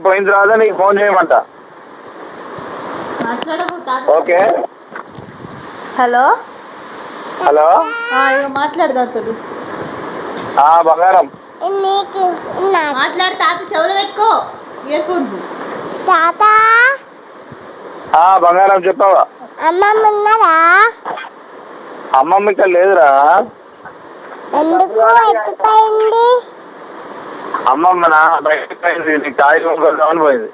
పోయిన తర్వాత నీకు ఫోన్ చేయమంట. ఓకే. హలో హలో ఇక మాట్లాడదాతుడు బంగారం మాట్లాడు. తాత చెవులు పెట్టుకో ఇయర్ ఫోన్స్. తాత బంగారం చెప్పావా? అమ్మమ్మ ఉన్నదా? అమ్మమ్మ ఇక్కడ లేదురా. ఎందుకు ఎత్తిపోయింది? అమ్మమ్మనా బయటకు పోయింది. నీకు కాయలు కొనుక్కొద్దామని పోయింది.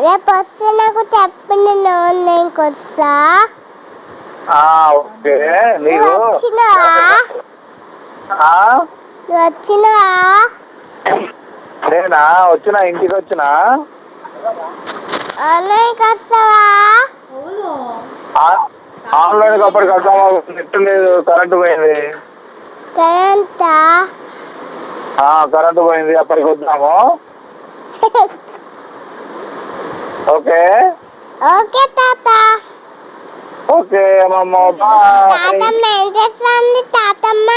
రేపు వస్తే నాకు చెప్పు, నేను ఆన్లైన్కి వస్తా. ఓకే. నీకు వచ్చినా నేనా వచ్చినా, ఇంటికి వచ్చినా. ఆన్లైన్కి వస్తావా? ఆన్లైన్కి అప్పటికి వద్దామా? నెట్ లేదు, కరెంటు పోయింది. కరెంటు పోయింది, అప్పటికి వద్దాము. ఓకే ఓకే తాత. ఓకే అమ్మమ్మ. తాతమ్మ ఏం చేస్తుంది? తాతమ్మ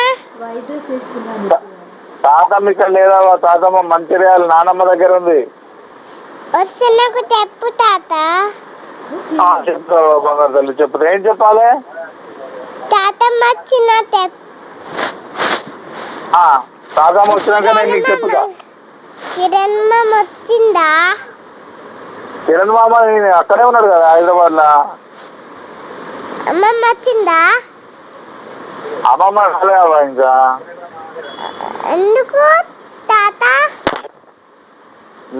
ఇక్కడ లేదా? తాతమ్మ మంచిర్యాల నానమ్మ దగ్గర ఉంది. వస్తే నాకు చెప్పు తాత. చెప్తావు బంగారు తల్లి. చెప్పు, ఏం చెప్పాలి? తాతమ్మ వచ్చిన తాతమ్మ వచ్చినాక నేను నీకు చెప్పుతా. కిరణ్ మామ వచ్చిందా? కిరణ్ మామ అక్కడే ఉన్నాడు కదా, హైదరాబాద్ లో. అమ్మమ్మ వచ్చిందా? అమ్మమ్మ రాలేవా ఇంకా? ఎందుకు తాత?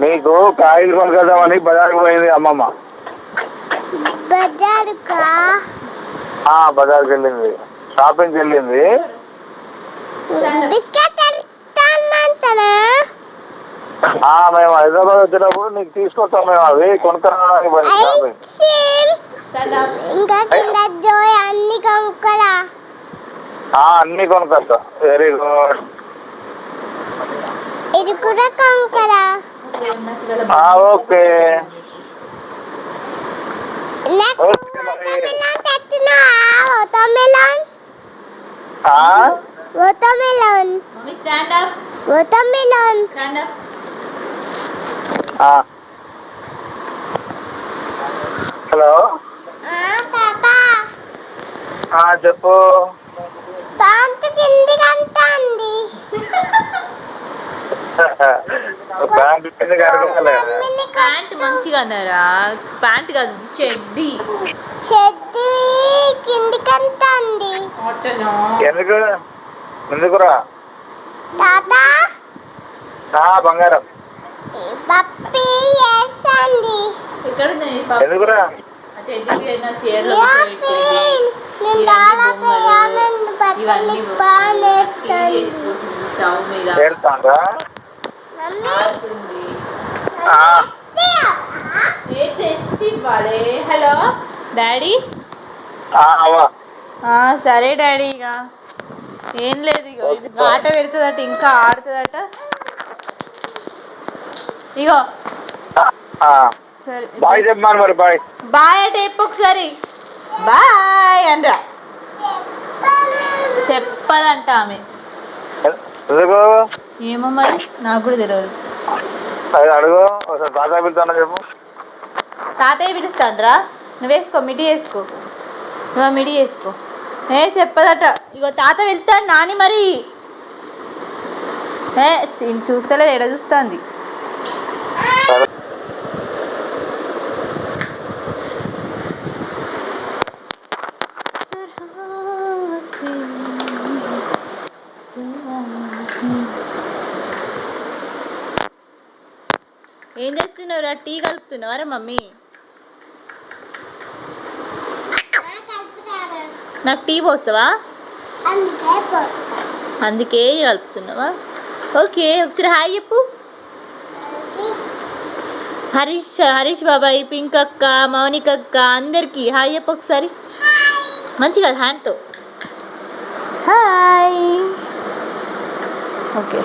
నీకు కాయలు కొనుక్కొద్దామని బజార్కి పోయింది అమ్మమ్మ. బజారుకా? బజార్కి వెళ్ళింది, షాపింగ్కి వెళ్ళింది. బిస్కెట్ అంటానా? మేము హైదరాబాద్ వచ్చినప్పుడు నీకు తీసుకొస్తాం. మేము అవి కొనుక్కరావడానికి పోయింది. ఇంకా కింద జోయ్ అన్ని కొనుక్కరా. అన్ని కొనుక్కొస్తా. Very good. ఇది కూడా కొనుక్కరా. ఓకే. హలో చెప్పు. ప్యాంటు కిందికి అంటాంది. ప్యాంటు కిందకి అనుకోలే. ప్యాంట్ మంచిగా అన్నారా? ప్యాంట్ కాదు, చెడ్డీ. చెడ్డీ కిందికి అంటాంది. ఎందుకురా తాత? బంగారం పప్పి వేస్తుంది. ఎందుకురా? Hello daddy. సరే డాడీ. ఇక ఏం లేదు, ఇక ఆట పెడుతుందట, ఇంకా ఆడుతుందట. ఇగో సరే బాయ్ చెప్పమాను మరి. బాయ్ బాయ్ అంటే చెప్పు ఒకసారి. బాయ్ అనరా. చెప్పదంట ఆమె. ఏమో మరి, నాకు కూడా తెలియదు. అడుగు ఒకసారి. తాతయ్య పిలుస్తాను చెప్పు. తాతయ్య పిలుస్తానరా. నువ్వు వేసుకో, మిడి వేసుకో. నువ్వు మిడి వేసుకో. చెప్పదట. ఇగో తాత వెళ్తాడు నాని. మరి చూస్తలేదు, ఎడ చూస్తుంది. ఏం చేస్తున్నావురా? టీ కలుపుతున్నావారా మమ్మీ? నాకు టీ పోస్తావా? అందుకే కలుపుతున్నావా? ఓకే. ఒకసారి హాయ్ చెప్పు. హరీష్ బాబాయ్, పింక్ అక్క, మౌనిక అక్క, అందరికి హాయ్ చెప్పు ఒకసారి. మంచిగా హ్యాండ్తో హాయ్. ఓకే.